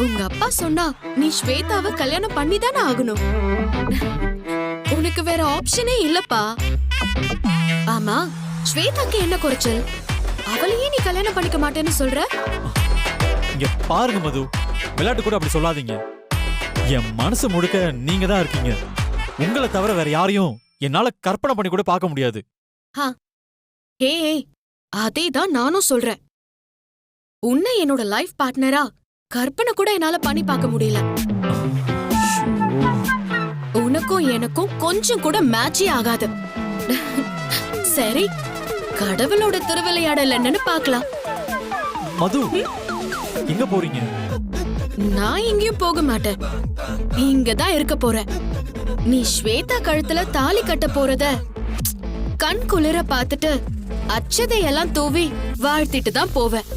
உங்க அப்பா சொன்னா நீ ஸ்வேதாவை கல்யாணம் பண்ணிதானே ஆகணும். உனக்கு வேற ஆப்ஷனே இல்லப்பா. ஆமா, ஸ்வேதாக்கு என்ன குறைச்சல்? அவளையே நீ கல்யாணம் பண்ணிக்க மாட்டேன்னு சொல்ற? இங்க பாருங்க மது, விளையாட்டு கூட அப்படி சொல்லாதீங்க. என் மனசு முழுக்க நீங்க தான் இருக்கீங்க. உங்களை தவிர வேற யாரையும் என்னால கற்பனை பண்ணி கூட பார்க்க முடியாது. ஏய், அதேதான் நானும் சொல்றேன். உன்னை என்னோட லைஃப் பார்ட்னரா கற்பனை கூட என்னால பண்ணி பார்க்க முடியல. உனக்கும் எனக்கும் கொஞ்சம் கூட மேட்சே ஆகாது. சரி, கடவுளோட திருவிளையாடல் என்னன்னு பார்க்கலாம். மது, எங்க போறீங்க? நான் எங்கேயும் போக மாட்டேன். இங்கதான் இருக்க போறேன். நீ ஸ்வேதா கழுத்துல தாலி கட்ட போறத கண் குளிர பார்த்துட்டு அச்சதையெல்லாம் தூவி வாழ்த்திட்டு தான் போவேன்.